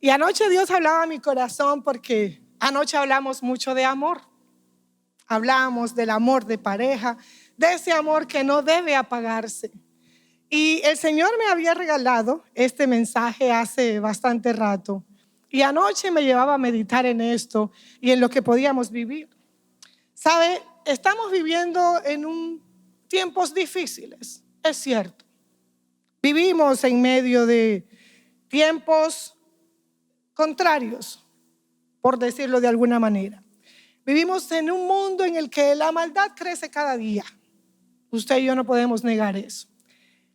Y anoche Dios hablaba a mi corazón porque anoche hablamos mucho de amor. Hablamos del amor de pareja, de ese amor que no debe apagarse. Y el Señor me había regalado este mensaje hace bastante rato. Y anoche me llevaba a meditar en esto y en lo que podíamos vivir. ¿Sabe? Estamos viviendo en tiempos difíciles, es cierto. Vivimos en medio de tiempos contrarios, por decirlo de alguna manera. Vivimos en un mundo en el que la maldad crece cada día. Usted y yo no podemos negar eso.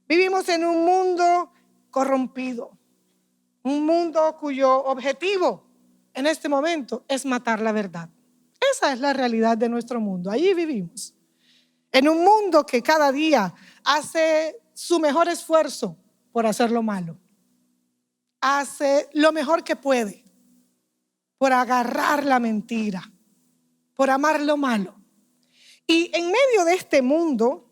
Vivimos en un mundo corrompido, un mundo cuyo objetivo en este momento es matar la verdad. Esa es la realidad de nuestro mundo. Allí vivimos. En un mundo que cada día hace su mejor esfuerzo por hacer lo malo. Hace lo mejor que puede por agarrar la mentira, por amar lo malo. Y en medio de este mundo,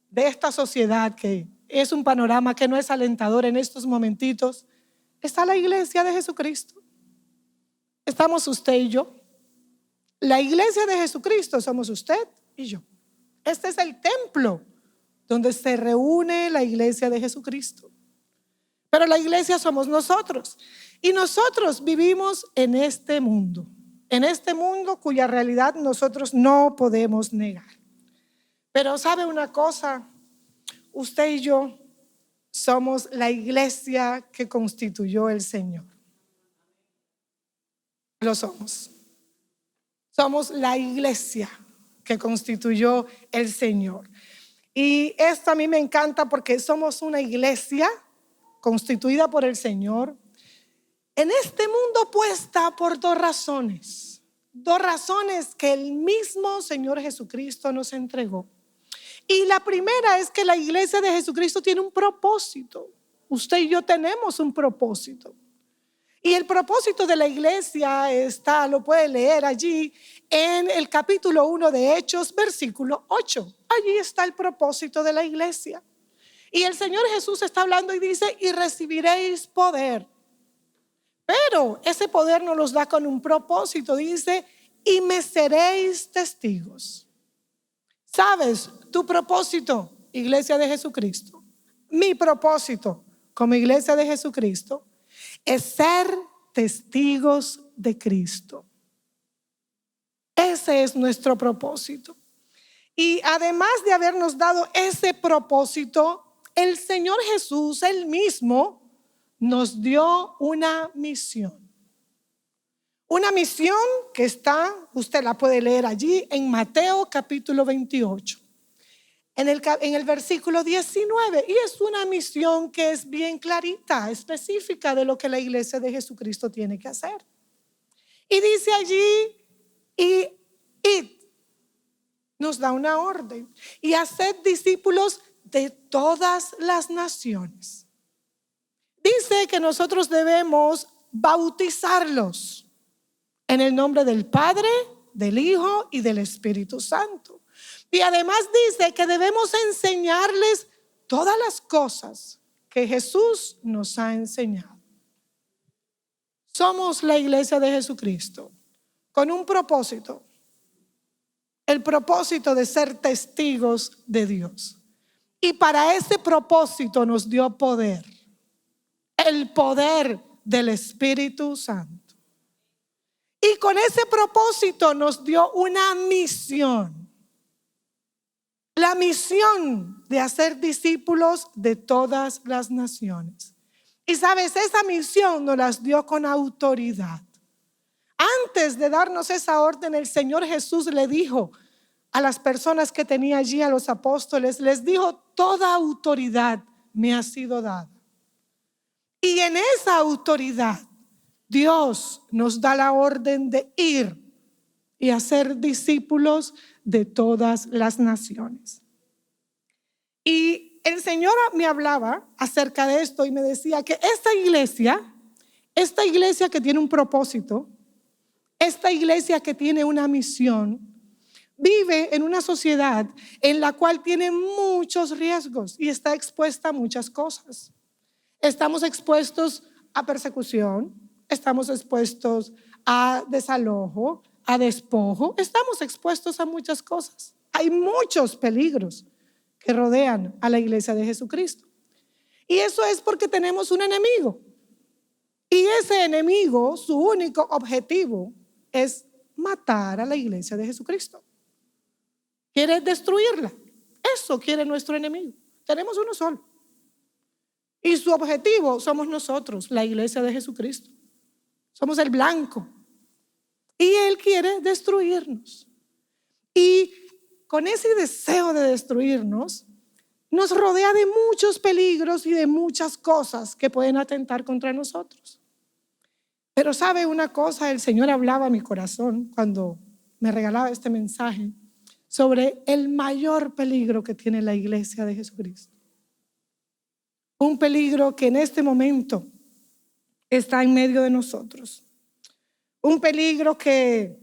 de esta sociedad que es un panorama que no es alentador en estos momentitos, está la iglesia de Jesucristo. Estamos usted y yo. La iglesia de Jesucristo somos usted y yo. Este es el templo donde se reúne la iglesia de Jesucristo. Pero la iglesia somos nosotros. Y nosotros vivimos en este mundo cuya realidad nosotros no podemos negar. Pero ¿sabe una cosa? Usted y yo somos la iglesia que constituyó el Señor. Lo somos. Somos la iglesia que constituyó el Señor. Y esto a mí me encanta porque somos una iglesia constituida por el Señor en este mundo puesta por dos razones que el mismo Señor Jesucristo nos entregó. Y la primera es que la iglesia de Jesucristo tiene un propósito. Usted y yo tenemos un propósito. Y el propósito de la iglesia lo puede leer allí en el capítulo 1 de Hechos, versículo 8. Allí está el propósito de la iglesia. Y el Señor Jesús está hablando y dice, y recibiréis poder. Pero ese poder nos los da con un propósito. Dice, y me seréis testigos. ¿Sabes? Tu propósito, iglesia de Jesucristo, mi propósito como iglesia de Jesucristo, es ser testigos de Cristo. Ese es nuestro propósito. Y además de habernos dado ese propósito, el Señor Jesús, Él mismo, nos dio una misión. Una misión que usted la puede leer allí en Mateo capítulo 28. En el versículo 19, y es una misión que es bien clarita, específica de lo que la iglesia de Jesucristo tiene que hacer. Y dice allí, id, nos da una orden, y haced discípulos de todas las naciones. Dice que nosotros debemos bautizarlos en el nombre del Padre, del Hijo y del Espíritu Santo. Y además dice que debemos enseñarles todas las cosas que Jesús nos ha enseñado. Somos la iglesia de Jesucristo con un propósito. El propósito de ser testigos de Dios. Y para ese propósito nos dio poder. El poder del Espíritu Santo. Y con ese propósito nos dio una misión. La misión de hacer discípulos de todas las naciones. Y sabes, esa misión nos las dio con autoridad. Antes de darnos esa orden, el Señor Jesús le dijo a las personas que tenía allí, a los apóstoles, les dijo, toda autoridad me ha sido dada. Y en esa autoridad, Dios nos da la orden de ir y hacer discípulos de todas las naciones. Y el Señor me hablaba acerca de esto y me decía que esta iglesia que tiene un propósito, esta iglesia que tiene una misión, vive en una sociedad en la cual tiene muchos riesgos y está expuesta a muchas cosas. Estamos expuestos a persecución, estamos expuestos a desalojo, a despojo, estamos expuestos a muchas cosas. Hay muchos peligros que rodean a la iglesia de Jesucristo. Y eso es porque tenemos un enemigo. Y ese enemigo, su único objetivo es matar a la iglesia de Jesucristo. Quiere destruirla. Eso quiere nuestro enemigo. Tenemos uno solo. Y su objetivo somos nosotros, la iglesia de Jesucristo. Somos el blanco. Y él quiere destruirnos. Y con ese deseo de destruirnos, nos rodea de muchos peligros y de muchas cosas que pueden atentar contra nosotros. Pero sabe una cosa, el Señor hablaba a mi corazón cuando me regalaba este mensaje sobre el mayor peligro que tiene la iglesia de Jesucristo. Un peligro que en este momento está en medio de nosotros. Un peligro que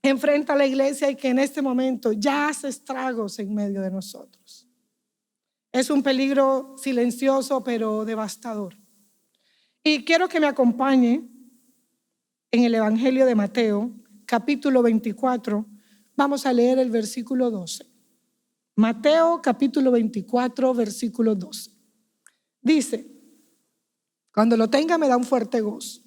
enfrenta a la iglesia y que en este momento ya hace estragos en medio de nosotros. Es un peligro silencioso pero devastador. Y quiero que me acompañe en el Evangelio de Mateo, capítulo 24. Vamos a leer el versículo 12. Mateo, capítulo 24, versículo 12. Dice, cuando lo tenga me da un fuerte gozo.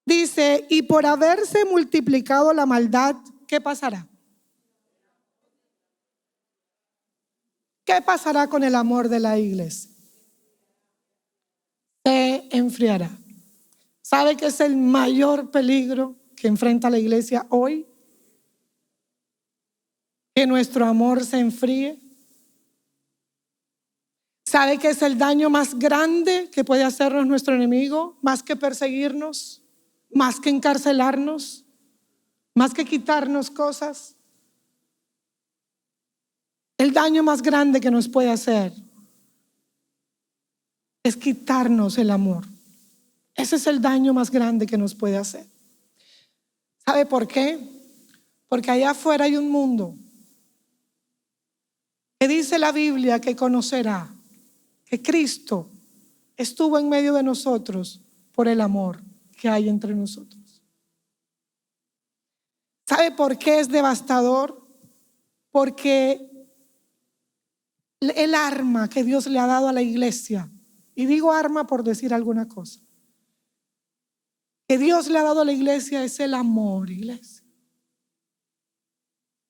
Dice, y por haberse multiplicado la maldad, ¿qué pasará? ¿Qué pasará con el amor de la iglesia? Se enfriará. ¿Sabe qué es el mayor peligro que enfrenta la iglesia hoy? Que nuestro amor se enfríe. ¿Sabe qué es el daño más grande que puede hacernos nuestro enemigo? Más que perseguirnos, más que encarcelarnos, más que quitarnos cosas. El daño más grande que nos puede hacer es quitarnos el amor. Ese es el daño más grande que nos puede hacer. ¿Sabe por qué? Porque allá afuera hay un mundo que dice la Biblia que conocerá que Cristo estuvo en medio de nosotros por el amor que hay entre nosotros. ¿Sabe por qué es devastador? Porque el arma que Dios le ha dado a la iglesia, y digo arma por decir alguna cosa, que Dios le ha dado a la iglesia es el amor, iglesia.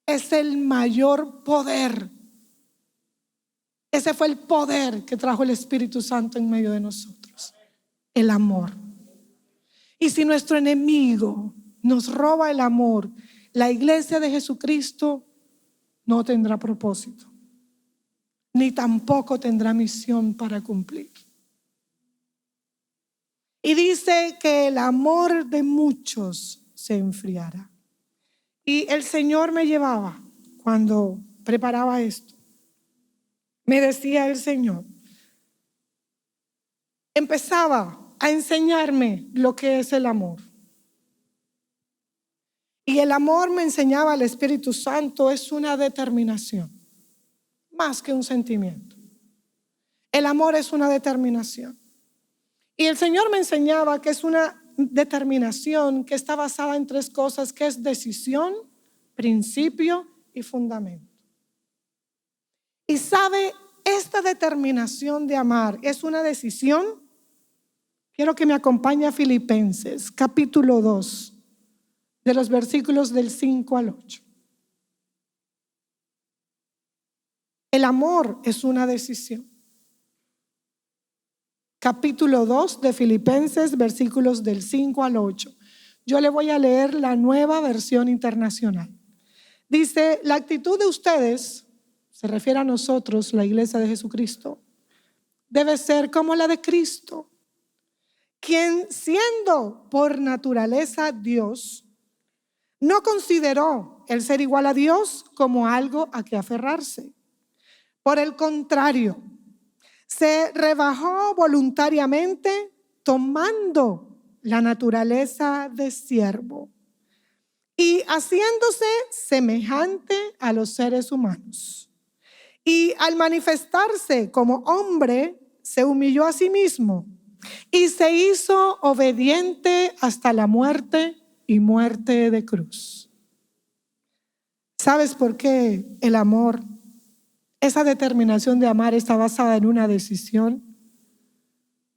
Es el mayor poder. Ese fue el poder que trajo el Espíritu Santo en medio de nosotros, el amor. Y si nuestro enemigo nos roba el amor, la iglesia de Jesucristo no tendrá propósito, ni tampoco tendrá misión para cumplir. Y dice que el amor de muchos se enfriará. Y el Señor me llevaba cuando preparaba esto. Me decía el Señor, empezaba a enseñarme lo que es el amor. Y el amor, me enseñaba el Espíritu Santo, es una determinación, más que un sentimiento. El amor es una determinación. Y el Señor me enseñaba que es una determinación que está basada en tres cosas, que es decisión, principio y fundamento. Y sabe, esta determinación de amar es una decisión. Quiero que me acompañe a Filipenses, capítulo 2, de los versículos del 5 al 8. El amor es una decisión. Capítulo 2 de Filipenses, versículos del 5 al 8. Yo le voy a leer la Nueva Versión Internacional. Dice, la actitud de ustedes, se refiere a nosotros, la iglesia de Jesucristo, debe ser como la de Cristo, quien siendo por naturaleza Dios, no consideró el ser igual a Dios como algo a que aferrarse. Por el contrario, se rebajó voluntariamente tomando la naturaleza de siervo y haciéndose semejante a los seres humanos. Y al manifestarse como hombre, se humilló a sí mismo, y se hizo obediente hasta la muerte y muerte de cruz. ¿Sabes por qué el amor, esa determinación de amar está basada en una decisión?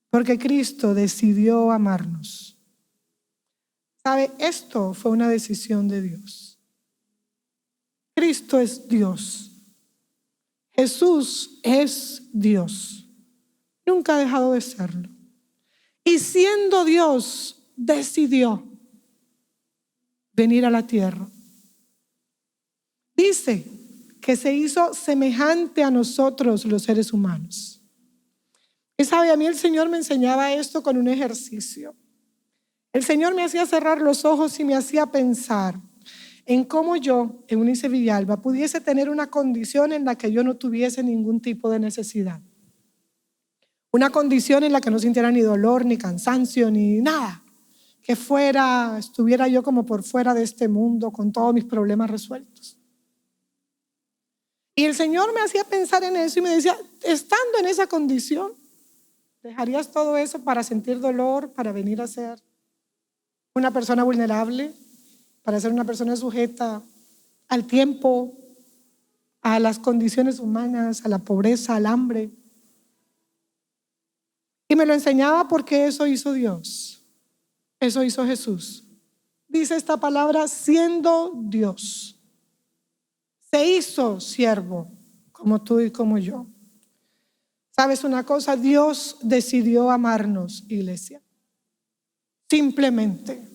Porque Cristo decidió amarnos. ¿Sabe? Esto fue una decisión de Dios. Cristo es Dios. Jesús es Dios. Nunca ha dejado de serlo. Y siendo Dios, decidió venir a la tierra. Dice que se hizo semejante a nosotros los seres humanos. Y sabe, a mí el Señor me enseñaba esto con un ejercicio. El Señor me hacía cerrar los ojos y me hacía pensar en cómo yo, Eunice Villalba, pudiese tener una condición en la que yo no tuviese ningún tipo de necesidad. Una condición en la que no sintiera ni dolor, ni cansancio, ni nada. Que estuviera yo como por fuera de este mundo con todos mis problemas resueltos. Y el Señor me hacía pensar en eso y me decía, estando en esa condición, ¿dejarías todo eso para sentir dolor, para venir a ser una persona vulnerable, para ser una persona sujeta al tiempo, a las condiciones humanas, a la pobreza, al hambre? Y me lo enseñaba porque eso hizo Dios, eso hizo Jesús. Dice esta palabra, siendo Dios, se hizo siervo como tú y como yo. ¿Sabes una cosa? Dios decidió amarnos, iglesia. Simplemente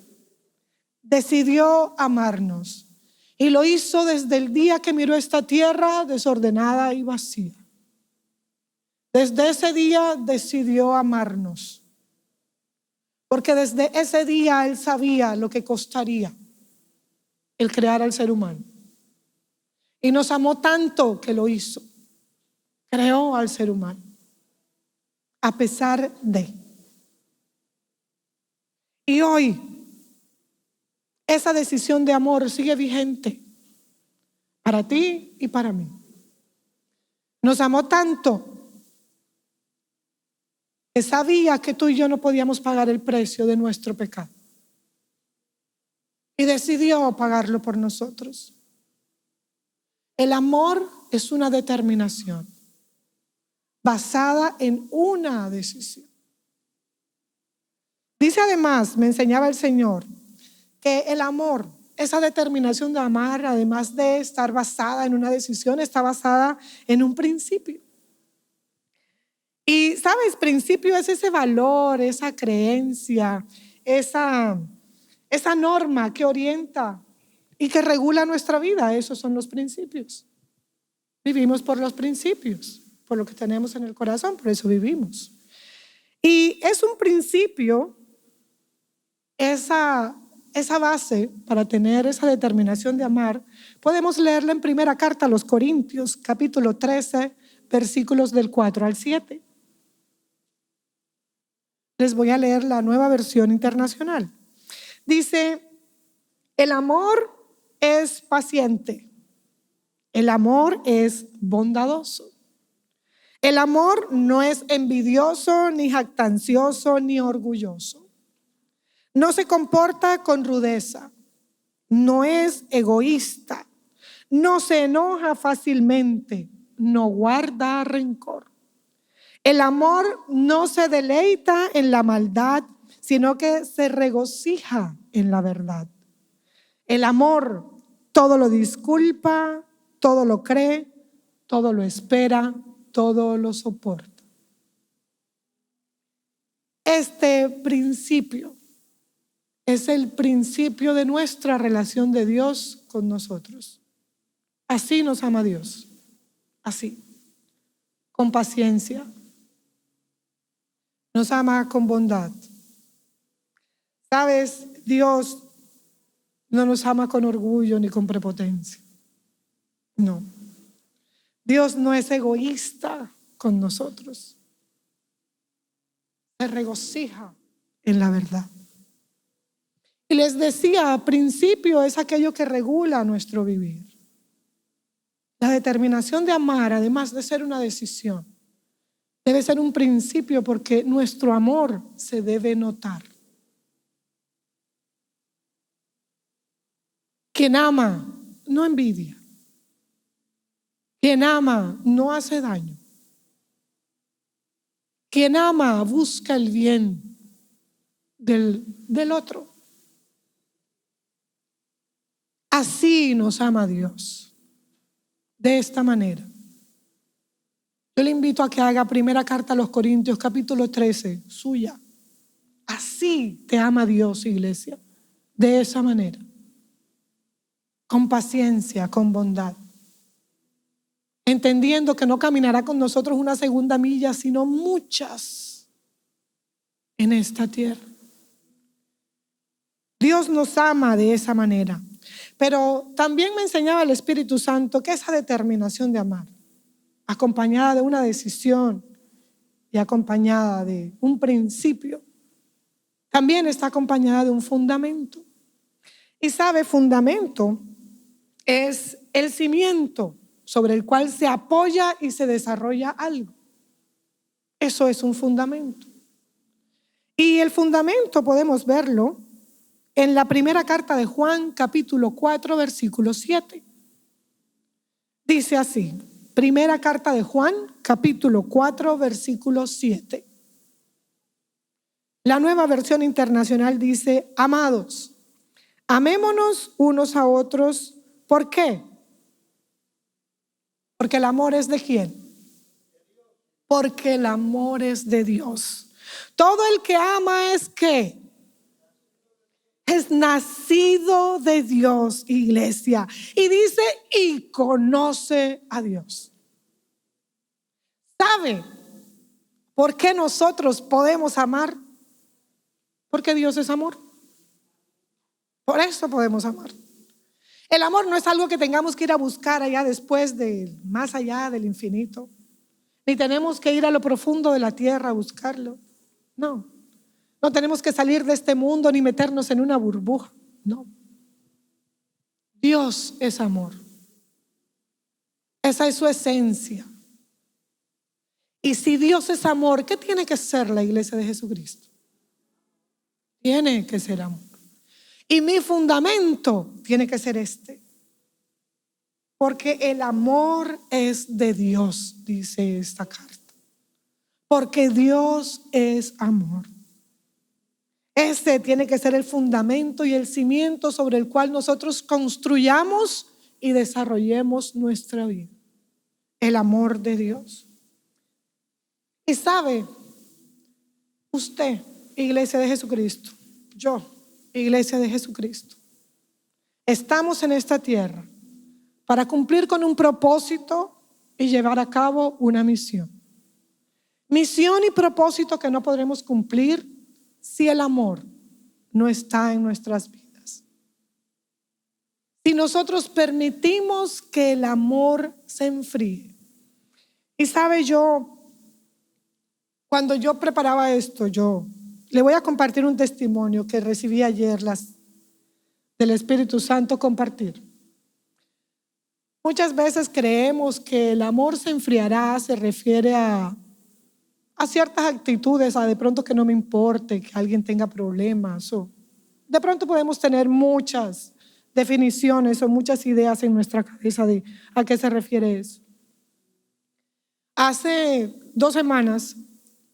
decidió amarnos. Y lo hizo desde el día que miró esta tierra desordenada y vacía. Desde ese día decidió amarnos. Porque desde ese día Él sabía lo que costaría el crear al ser humano. Y nos amó tanto que lo hizo. Creó al ser humano. A pesar de. Y hoy, esa decisión de amor sigue vigente para ti y para mí. Nos amó tanto que sabía que tú y yo no podíamos pagar el precio de nuestro pecado. Y decidió pagarlo por nosotros. El amor es una determinación basada en una decisión. Dice además, me enseñaba el Señor, que el amor, esa determinación de amar, además de estar basada en una decisión, está basada en un principio. Y sabes, principio es ese valor, esa creencia, esa norma que orienta y que regula nuestra vida. Esos son los principios. Vivimos por los principios, por lo que tenemos en el corazón, por eso vivimos. Y es un principio, esa base para tener esa determinación de amar. Podemos leerla en primera carta a los Corintios, capítulo 13, versículos del 4 al 7. Les voy a leer la Nueva Versión Internacional. Dice, el amor es paciente, el amor es bondadoso, el amor no es envidioso, ni jactancioso, ni orgulloso. No se comporta con rudeza, no es egoísta, no se enoja fácilmente, no guarda rencor. El amor no se deleita en la maldad, sino que se regocija en la verdad. El amor todo lo disculpa, todo lo cree, todo lo espera, todo lo soporta. Este principio es el principio de nuestra relación de Dios con nosotros. Así nos ama Dios, así, con paciencia. Nos ama con bondad. ¿Sabes? Dios no nos ama con orgullo ni con prepotencia. No. Dios no es egoísta con nosotros. Se regocija en la verdad. Y les decía, principio es aquello que regula nuestro vivir. La determinación de amar, además de ser una decisión, Debe ser un principio porque nuestro amor se debe notar. Quien ama no envidia. Quien ama no hace daño. Quien ama busca el bien del otro. Así nos ama Dios, de esta manera. Yo le invito a que haga primera carta a los Corintios, capítulo 13, suya. Así te ama Dios, iglesia, de esa manera. Con paciencia, con bondad. Entendiendo que no caminará con nosotros una segunda milla, sino muchas en esta tierra. Dios nos ama de esa manera. Pero también me enseñaba el Espíritu Santo que esa determinación de amar, acompañada de una decisión y acompañada de un principio, también está acompañada de un fundamento. Y sabe, fundamento es el cimiento sobre el cual se apoya y se desarrolla algo. Eso es un fundamento. Y el fundamento podemos verlo en la primera carta de Juan, capítulo 4, versículo 7. Dice así, primera carta de Juan, capítulo 4, versículo 7. La Nueva Versión Internacional dice, amados, amémonos unos a otros. ¿Por qué? Porque el amor es ¿de quién? Porque el amor es de Dios. Todo el que ama es ¿qué? Es nacido de Dios, iglesia. Y dice, y conoce a Dios. ¿Sabe por qué nosotros podemos amar? Porque Dios es amor. Por eso podemos amar. El amor no es algo que tengamos que ir a buscar allá después, más allá del infinito. Ni tenemos que ir a lo profundo de la tierra a buscarlo. No. No tenemos que salir de este mundo ni meternos en una burbuja. No. Dios es amor. Esa es su esencia. Y si Dios es amor, ¿qué tiene que ser la iglesia de Jesucristo? Tiene que ser amor. Y mi fundamento tiene que ser este. Porque el amor es de Dios, dice esta carta. Porque Dios es amor. Ese tiene que ser el fundamento y el cimiento sobre el cual nosotros construyamos y desarrollemos nuestra vida. El amor de Dios. Y sabe, usted, iglesia de Jesucristo, yo, iglesia de Jesucristo, estamos en esta tierra para cumplir con un propósito y llevar a cabo una misión. Misión y propósito que no podremos cumplir si el amor no está en nuestras vidas. Si nosotros permitimos que el amor se enfríe. Y sabe, cuando yo preparaba esto, le voy a compartir un testimonio que recibí ayer del Espíritu Santo compartir. Muchas veces creemos que el amor se enfriará, se refiere a ciertas actitudes, a de pronto que no me importe que alguien tenga problemas, o de pronto podemos tener muchas definiciones o muchas ideas en nuestra cabeza de a qué se refiere eso. Hace 2 semanas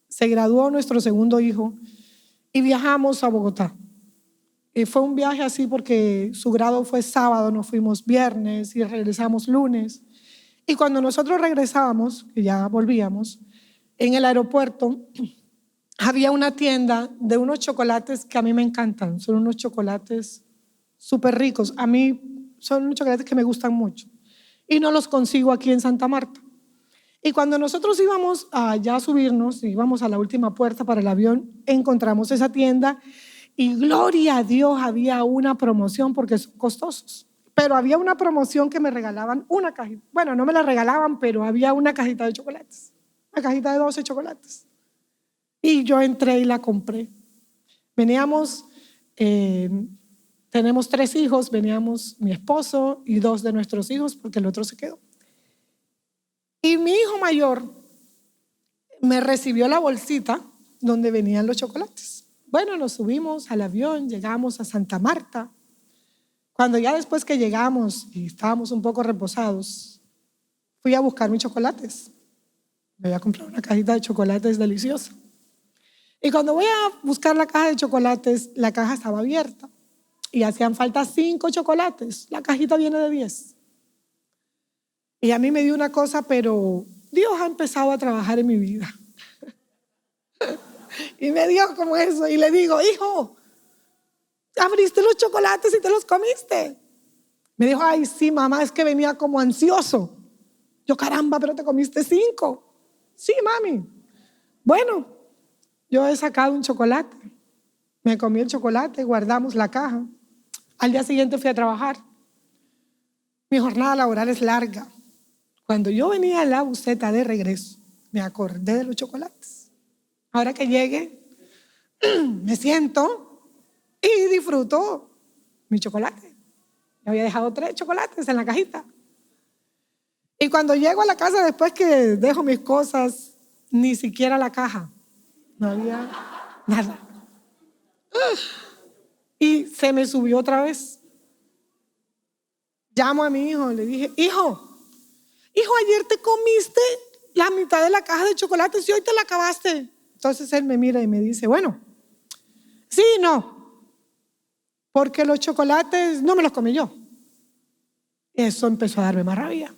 se graduó nuestro segundo hijo y viajamos a Bogotá. Fue un viaje así porque su grado fue sábado, nos fuimos viernes y regresamos lunes. Y cuando nosotros regresábamos, que ya volvíamos, en el aeropuerto había una tienda de unos chocolates que a mí me encantan. Son unos chocolates súper ricos. A mí son unos chocolates que me gustan mucho. Y no los consigo aquí en Santa Marta. Y cuando nosotros íbamos allá a subirnos, íbamos a la última puerta para el avión, encontramos esa tienda y gloria a Dios había una promoción porque son costosos. Pero había una promoción que me regalaban una cajita. Bueno, no me la regalaban, pero había una cajita de chocolates. Una cajita de 12 chocolates. Y yo entré y la compré. Veníamos, tenemos 3 hijos, veníamos mi esposo y 2 de nuestros hijos porque el otro se quedó. Y mi hijo mayor me recibió la bolsita donde venían los chocolates. Bueno, nos subimos al avión, llegamos a Santa Marta. Cuando ya después que llegamos y estábamos un poco reposados, fui a buscar mis chocolates. Me había comprado una cajita de chocolates deliciosa. Y cuando voy a buscar la caja de chocolates, la caja estaba abierta y hacían falta 5 chocolates. La cajita viene de 10. Y a mí me dio una cosa, pero Dios ha empezado a trabajar en mi vida. Y me dio como eso. Y le digo, hijo, abriste los chocolates y te los comiste. Me dijo, ay, sí, mamá, es que venía como ansioso. Yo, caramba, pero te comiste 5. Sí, mami. Bueno, yo he sacado un chocolate. Me comí el chocolate, guardamos la caja. Al día siguiente fui a trabajar. Mi jornada laboral es larga. Cuando yo venía en la buseta de regreso, me acordé de los chocolates. Ahora que llegue, me siento y disfruto mi chocolate. Yo había dejado 3 chocolates en la cajita. Y cuando llego a la casa, después que dejo mis cosas, ni siquiera la caja. No había nada. Y se me subió otra vez. Llamo a mi hijo, le dije, hijo, ayer te comiste la mitad de la caja de chocolates y hoy te la acabaste. Entonces él me mira y me dice, bueno, sí, no, porque los chocolates no me los comí yo. Eso empezó a darme más rabia.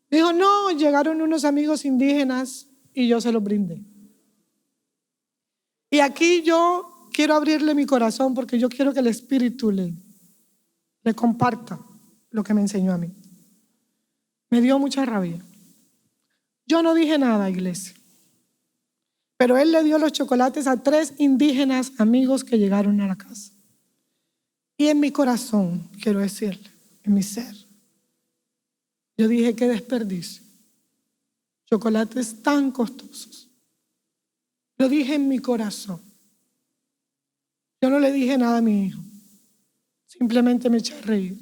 Dijo, no, llegaron unos amigos indígenas y yo se los brindé. Y aquí yo quiero abrirle mi corazón porque yo quiero que el Espíritu le comparta lo que me enseñó a mí. Me dio mucha rabia. Yo no dije nada, iglesia. Pero él le dio los chocolates a 3 indígenas amigos que llegaron a la casa. Y en mi corazón, quiero decirle, en mi ser, yo dije, qué desperdicio. Chocolates tan costosos. Lo dije en mi corazón. Yo no le dije nada a mi hijo. Simplemente me eché a reír.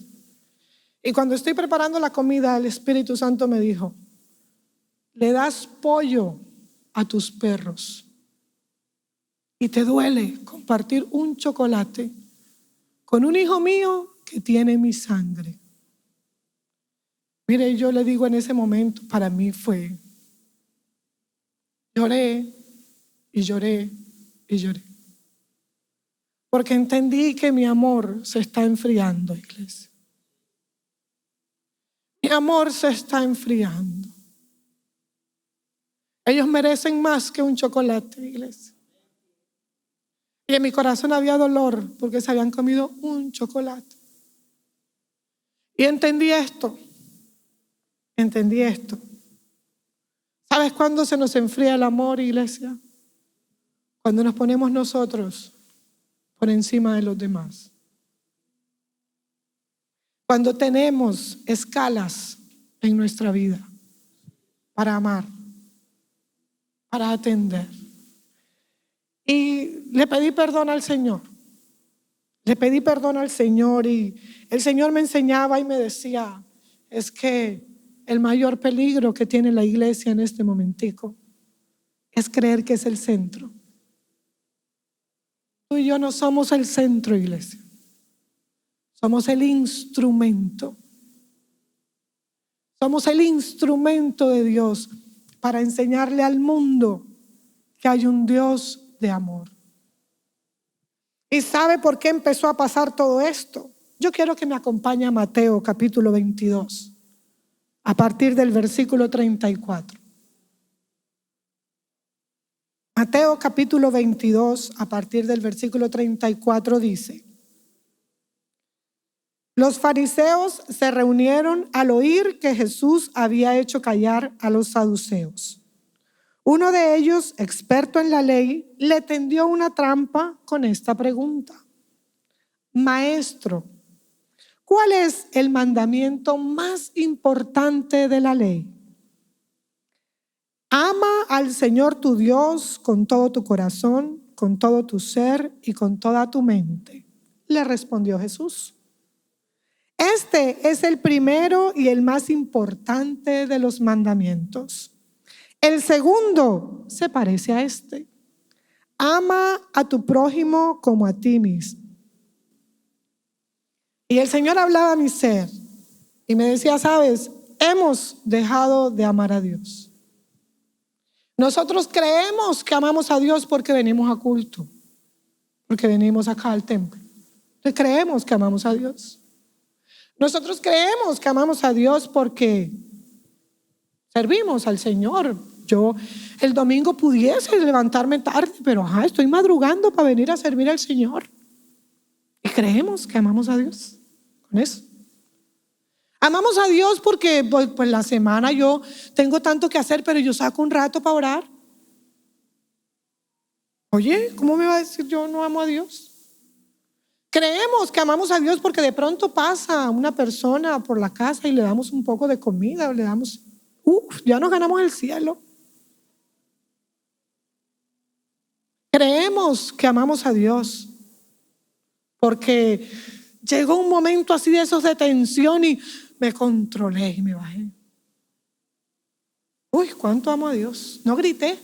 Y cuando estoy preparando la comida, el Espíritu Santo me dijo, le das pollo a tus perros y te duele compartir un chocolate con un hijo mío que tiene mi sangre. Mire, yo le digo en ese momento, para mí fue, lloré y lloré y lloré. Porque entendí que mi amor se está enfriando, iglesia. Mi amor se está enfriando. Ellos merecen más que un chocolate, iglesia. Y en mi corazón había dolor porque se habían comido un chocolate. Y entendí esto. ¿Sabes cuándo se nos enfría el amor, iglesia? Cuando nos ponemos nosotros por encima de los demás. Cuando tenemos escalas en nuestra vida para amar, para atender. Y le pedí perdón al Señor. Y el Señor me enseñaba y me decía, es que el mayor peligro que tiene la iglesia en este momentico es creer que es el centro. Tú y yo no somos el centro, iglesia. Somos el instrumento. Somos el instrumento de Dios para enseñarle al mundo que hay un Dios de amor. ¿Y sabe por qué empezó a pasar todo esto? Yo quiero que me acompañe a Mateo capítulo 22, a partir del versículo 34. Mateo capítulo 22, a partir del versículo 34 dice: los fariseos se reunieron al oír que Jesús había hecho callar a los saduceos. Uno de ellos, experto en la ley, le tendió una trampa con esta pregunta: Maestro, ¿cuál es el mandamiento más importante de la ley? Ama al Señor tu Dios con todo tu corazón, con todo tu ser y con toda tu mente, le respondió Jesús. Este es el primero y el más importante de los mandamientos. El segundo se parece a este. Ama a tu prójimo como a ti mismo. Y el Señor hablaba a mi ser y me decía, sabes, hemos dejado de amar a Dios. Nosotros creemos que amamos a Dios porque venimos a culto, porque venimos acá al templo. Entonces creemos que amamos a Dios. Nosotros creemos que amamos a Dios porque servimos al Señor. Yo el domingo pudiese levantarme tarde, pero estoy madrugando para venir a servir al Señor. Y creemos que amamos a Dios con eso. Amamos a Dios porque pues la semana yo tengo tanto que hacer, pero yo saco un rato para orar. Oye, ¿cómo me va a decir yo no amo a Dios? Creemos que amamos a Dios porque de pronto pasa una persona por la casa y le damos un poco de comida, o le damos, ya nos ganamos el cielo. Creemos que amamos a Dios porque llegó un momento así de esos de tensión y me controlé y me bajé. Cuánto amo a Dios. No grité.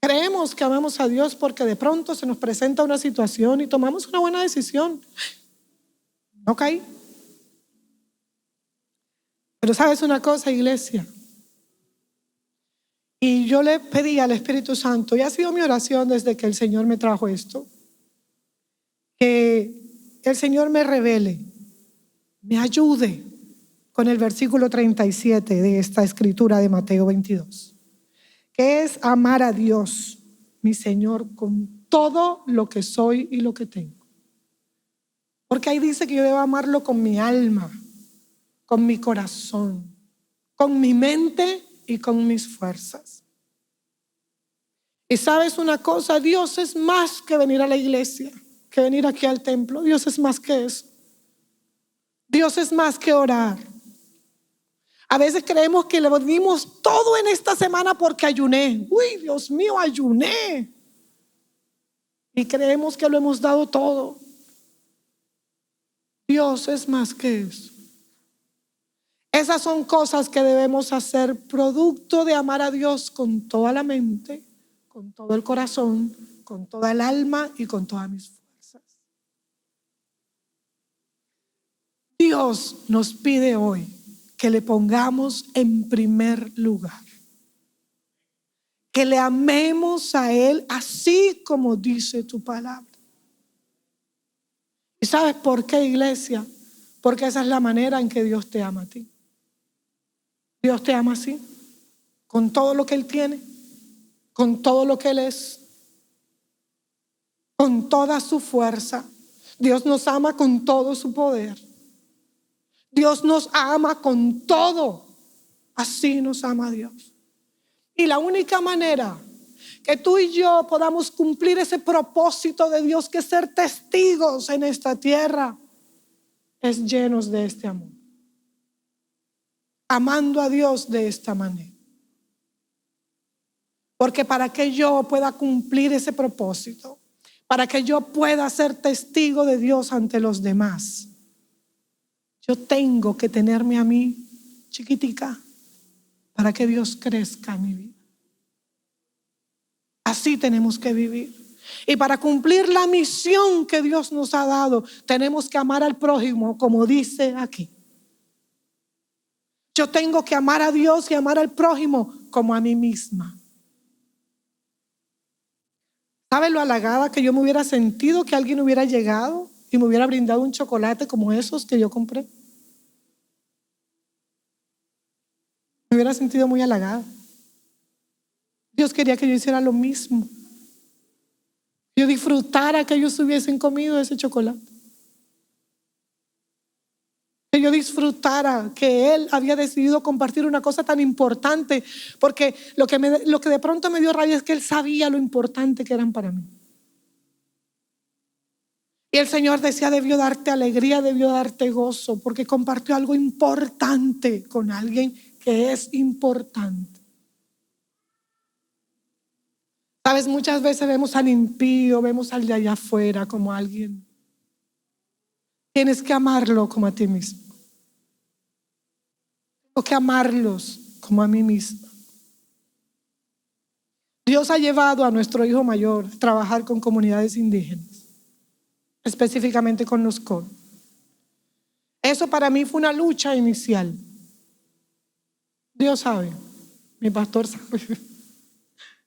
Creemos que amamos a Dios porque de pronto se nos presenta una situación y tomamos una buena decisión. No caí. Pero ¿sabes una cosa, iglesia? Y yo le pedí al Espíritu Santo, y ha sido mi oración desde que el Señor me trajo esto, que el Señor me revele, me ayude con el versículo 37 de esta escritura de Mateo 22, que es amar a Dios, mi Señor, con todo lo que soy y lo que tengo. Porque ahí dice que yo debo amarlo con mi alma, con mi corazón, con mi mente y con mis fuerzas. Y sabes una cosa, Dios es más que venir a la iglesia, que venir aquí al templo. Dios es más que eso. Dios es más que orar. A veces creemos que le dimos todo en esta semana porque ayuné. Dios mío, ayuné. Y creemos que lo hemos dado todo. Dios es más que eso. Esas son cosas que debemos hacer producto de amar a Dios con toda la mente, con todo el corazón, con toda el alma y con todas mis fuerzas. Dios nos pide hoy que le pongamos en primer lugar, que le amemos a Él así como dice tu palabra. ¿Y sabes por qué, iglesia? Porque esa es la manera en que Dios te ama a ti. Dios te ama así, con todo lo que Él tiene, con todo lo que Él es, con toda su fuerza. Dios nos ama con todo su poder. Dios nos ama con todo. Así nos ama Dios. Y la única manera que tú y yo podamos cumplir ese propósito de Dios, que es ser testigos en esta tierra, es llenos de este amor. Amando a Dios de esta manera. Porque para que yo pueda cumplir ese propósito, para que yo pueda ser testigo de Dios ante los demás, yo tengo que tenerme a mí chiquitica para que Dios crezca en mi vida. Así tenemos que vivir. Y para cumplir la misión que Dios nos ha dado, tenemos que amar al prójimo, como dice aquí. Yo tengo que amar a Dios y amar al prójimo como a mí misma. ¿Sabe lo halagada que yo me hubiera sentido que alguien hubiera llegado y me hubiera brindado un chocolate como esos que yo compré? Me hubiera sentido muy halagada. Dios quería que yo hiciera lo mismo. Yo disfrutara que ellos hubiesen comido ese chocolate. Que yo disfrutara que Él había decidido compartir una cosa tan importante, porque lo que de pronto me dio rabia es que Él sabía lo importante que eran para mí. Y el Señor decía, debió darte alegría, debió darte gozo, porque compartió algo importante con alguien que es importante. Sabes, muchas veces vemos al impío, vemos al de allá afuera como alguien. Tienes que amarlo como a ti mismo. Tengo que amarlos como a mí misma. Dios ha llevado a nuestro hijo mayor a trabajar con comunidades indígenas, específicamente con los COR. Eso para mí fue una lucha inicial. Dios sabe, mi pastor sabe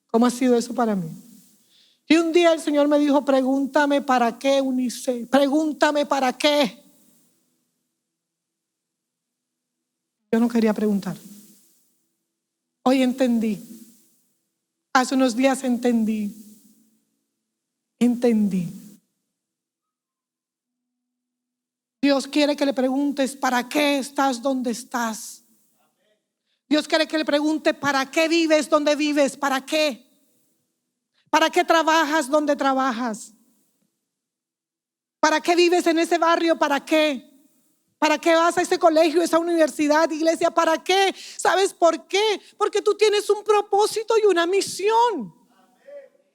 cómo ha sido eso para mí. Y un día el Señor me dijo: pregúntame para qué, UNICEF, pregúntame para qué. Yo no quería preguntar. Hoy entendí. Hace unos días entendí. Dios quiere que le preguntes para qué estás donde estás. Dios quiere que le pregunte para qué vives donde vives, para qué. ¿Para qué trabajas donde trabajas? ¿Para qué vives en ese barrio? ¿Para qué? ¿Para qué vas a ese colegio, esa universidad, iglesia? ¿Para qué? ¿Sabes por qué? Porque tú tienes un propósito y una misión.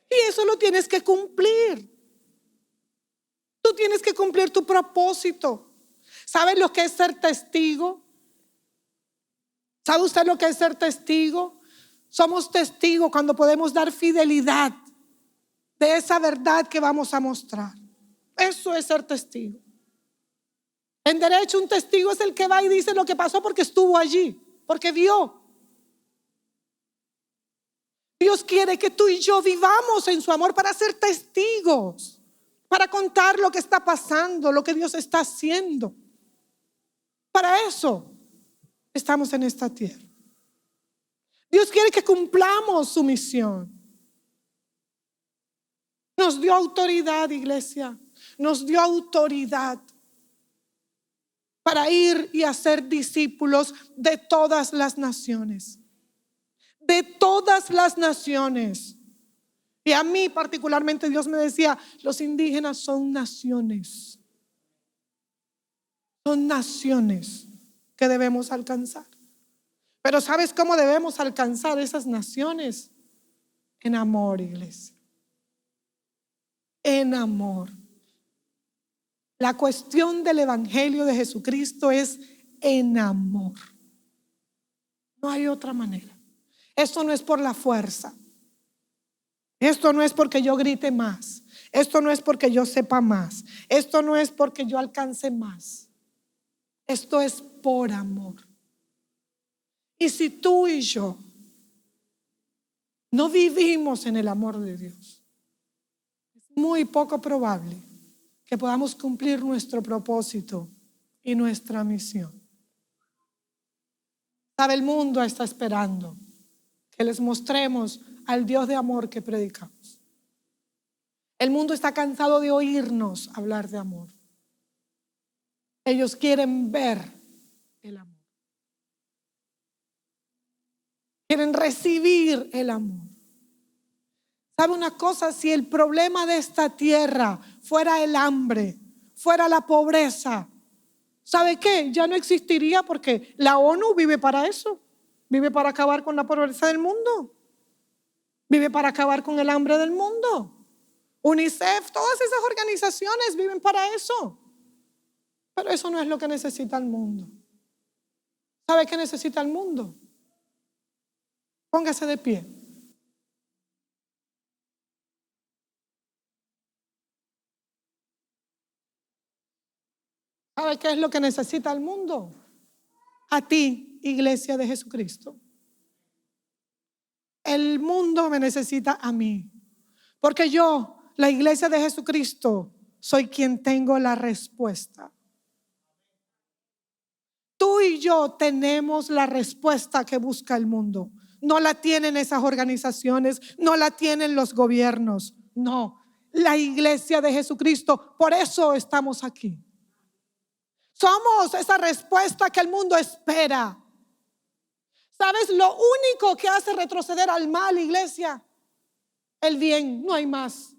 Y eso lo tienes que cumplir. Tú tienes que cumplir tu propósito. ¿Sabes lo que es ser testigo? ¿Sabe usted lo que es ser testigo? Somos testigos cuando podemos dar fidelidad de esa verdad que vamos a mostrar. Eso es ser testigo. En derecho, un testigo es el que va y dice lo que pasó porque estuvo allí, porque vio. Dios quiere que tú y yo vivamos en su amor para ser testigos, para contar lo que está pasando, lo que Dios está haciendo. Para eso estamos en esta tierra. Dios quiere que cumplamos su misión. Nos dio autoridad, iglesia. Nos dio autoridad para ir y hacer discípulos de todas las naciones. De todas las naciones. Y a mí particularmente Dios me decía: los indígenas son naciones. Son naciones que debemos alcanzar. Pero ¿sabes cómo debemos alcanzar esas naciones? En amor, iglesia. En amor. La cuestión del evangelio de Jesucristo es en amor. No hay otra manera. Esto no es por la fuerza. Esto no es porque yo grite más. Esto no es porque yo sepa más. Esto no es porque yo alcance más. Esto es por amor. Y si tú y yo no vivimos en el amor de Dios, es muy poco probable que podamos cumplir nuestro propósito y nuestra misión. Sabe, el mundo está esperando que les mostremos al Dios de amor que predicamos. El mundo está cansado de oírnos hablar de amor. Ellos quieren ver el amor. Quieren recibir el amor. ¿Sabe una cosa? Si el problema de esta tierra fuera el hambre, fuera la pobreza, ¿sabe qué? Ya no existiría, porque la ONU vive para eso. Vive para acabar con la pobreza del mundo. Vive para acabar con el hambre del mundo. UNICEF, todas esas organizaciones viven para eso. Pero eso no es lo que necesita el mundo. ¿Sabe qué necesita el mundo? Póngase de pie. ¿Sabe qué es lo que necesita el mundo? A ti, iglesia de Jesucristo. El mundo me necesita a mí. Porque yo, la iglesia de Jesucristo, soy quien tengo la respuesta. Tú y yo tenemos la respuesta que busca el mundo. No la tienen esas organizaciones, no la tienen los gobiernos. No, la iglesia de Jesucristo. Por eso estamos aquí. Somos esa respuesta que el mundo espera. ¿Sabes lo único que hace retroceder al mal, iglesia? El bien, no hay más.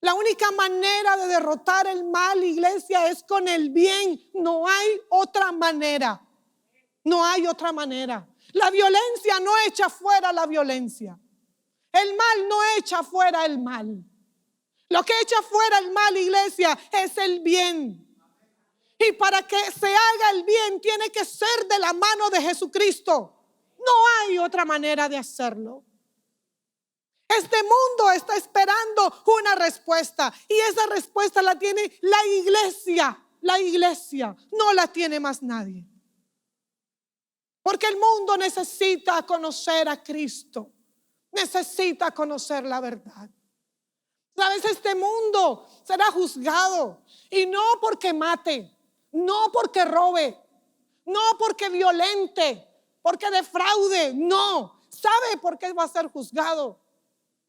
La única manera de derrotar el mal, iglesia, es con el bien. No hay otra manera. No hay otra manera. La violencia no echa fuera la violencia. El mal no echa fuera el mal. Lo que echa fuera el mal, iglesia, es el bien. Y para que se haga el bien tiene que ser de la mano de Jesucristo. No hay otra manera de hacerlo. Este mundo está esperando una respuesta y esa respuesta la tiene la iglesia. La iglesia no la tiene más nadie. Porque el mundo necesita conocer a Cristo. Necesita conocer la verdad. ¿Sabes? Este mundo será juzgado. Y no porque mate, no porque robe, no porque violente, porque defraude. No. ¿Sabe por qué va a ser juzgado?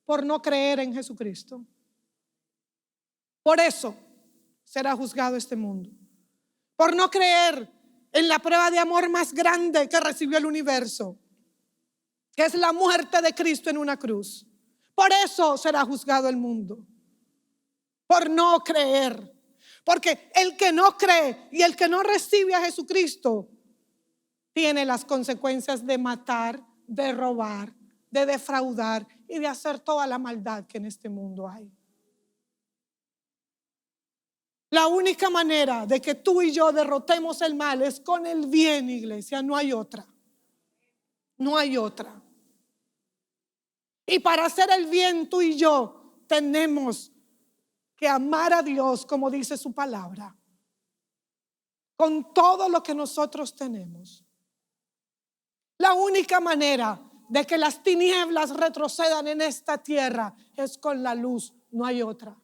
Por no creer en Jesucristo. Por eso será juzgado este mundo. Por no creer en la prueba de amor más grande que recibió el universo, que es la muerte de Cristo en una cruz. Por eso será juzgado el mundo. Por no creer. Porque el que no cree y el que no recibe a Jesucristo tiene las consecuencias de matar, de robar, de defraudar y de hacer toda la maldad que en este mundo hay. La única manera de que tú y yo derrotemos el mal es con el bien, iglesia. No hay otra. No hay otra. Y para hacer el bien, tú y yo tenemos que amar a Dios como dice su palabra, con todo lo que nosotros tenemos. La única manera de que las tinieblas retrocedan en esta tierra es con la luz, no hay otra.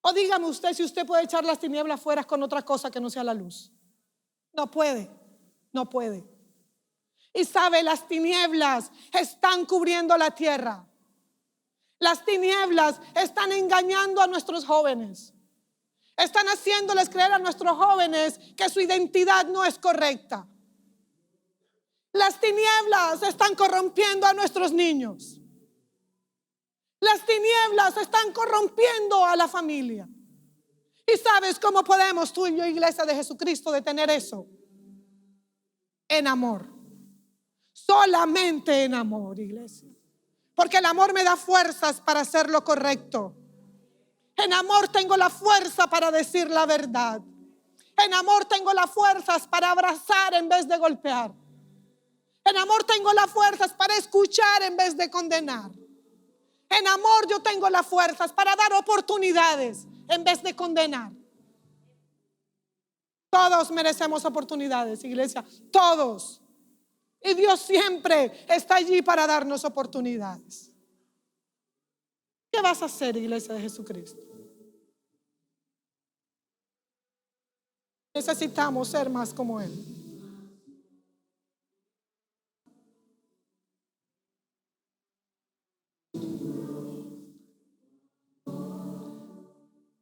O dígame usted si usted puede echar las tinieblas fuera con otra cosa que no sea la luz. No puede, no puede. Y sabe, las tinieblas están cubriendo la tierra. Las tinieblas están engañando a nuestros jóvenes. Están haciéndoles creer a nuestros jóvenes que su identidad no es correcta. Las tinieblas están corrompiendo a nuestros niños. Las tinieblas están corrompiendo a la familia. ¿Y sabes cómo podemos tú y yo, iglesia de Jesucristo, detener eso? En amor. Solamente en amor, iglesia. Porque el amor me da fuerzas para hacer lo correcto. En amor tengo la fuerza para decir la verdad. En amor tengo las fuerzas para abrazar en vez de golpear. En amor tengo las fuerzas para escuchar en vez de condenar. En amor yo tengo las fuerzas para dar oportunidades en vez de condenar. Todos merecemos oportunidades, iglesia. Todos. Y Dios siempre está allí para darnos oportunidades. ¿Qué vas a hacer, iglesia de Jesucristo? Necesitamos ser más como Él.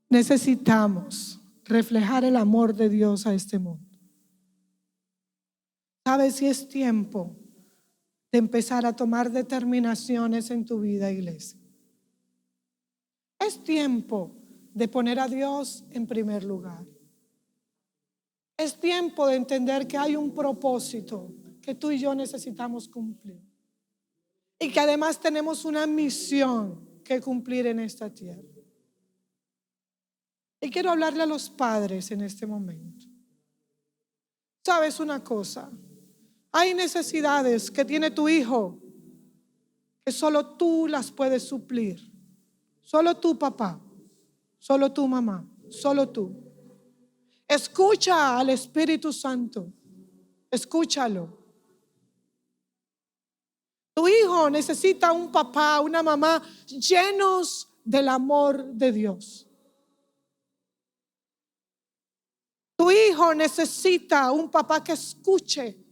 Necesitamos reflejar el amor de Dios a este mundo. ¿Sabes si es tiempo de empezar a tomar determinaciones en tu vida, iglesia? Es tiempo de poner a Dios en primer lugar. Es tiempo de entender que hay un propósito que tú y yo necesitamos cumplir. Y que además tenemos una misión que cumplir en esta tierra. Y quiero hablarle a los padres en este momento. ¿Sabes una cosa? Hay necesidades que tiene tu hijo que solo tú las puedes suplir. Solo tú, papá. Solo tú, mamá. Solo tú. Escucha al Espíritu Santo. Escúchalo. Tu hijo necesita un papá, una mamá llenos del amor de Dios. Tu hijo necesita un papá que escuche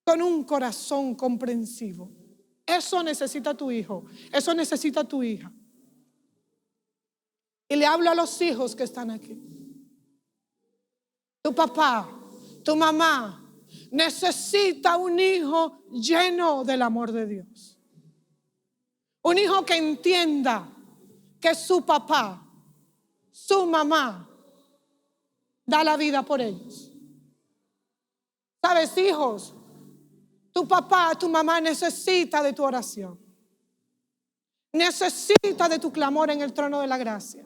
con un corazón comprensivo. Eso necesita tu hijo, eso necesita tu hija. Y le hablo a los hijos que están aquí. Tu papá, tu mamá necesita un hijo lleno del amor de Dios. Un hijo que entienda que su papá, su mamá da la vida por ellos. ¿Sabes, hijos? Tu papá, tu mamá necesita de tu oración. Necesita de tu clamor en el trono de la gracia.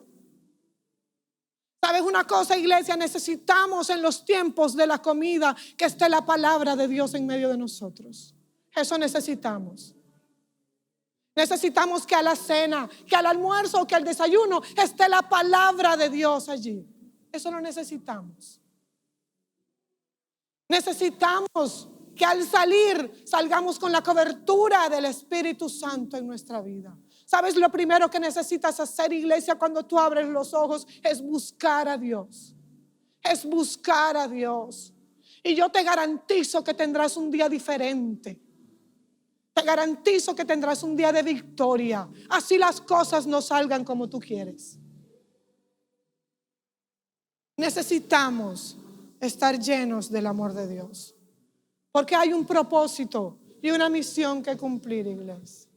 ¿Sabes una cosa, iglesia? Necesitamos en los tiempos de la comida que esté la palabra de Dios en medio de nosotros. Eso necesitamos. Necesitamos que a la cena, que al almuerzo, que al desayuno esté la palabra de Dios allí. Eso lo necesitamos. Necesitamos que al salir salgamos con la cobertura del Espíritu Santo en nuestra vida. ¿Sabes? Lo primero que necesitas hacer, iglesia, cuando tú abres los ojos es buscar a Dios. Es buscar a Dios. Y yo te garantizo que tendrás un día diferente. Te garantizo que tendrás un día de victoria. Así las cosas no salgan como tú quieres. Necesitamos estar llenos del amor de Dios. Porque hay un propósito y una misión que cumplir, iglesia.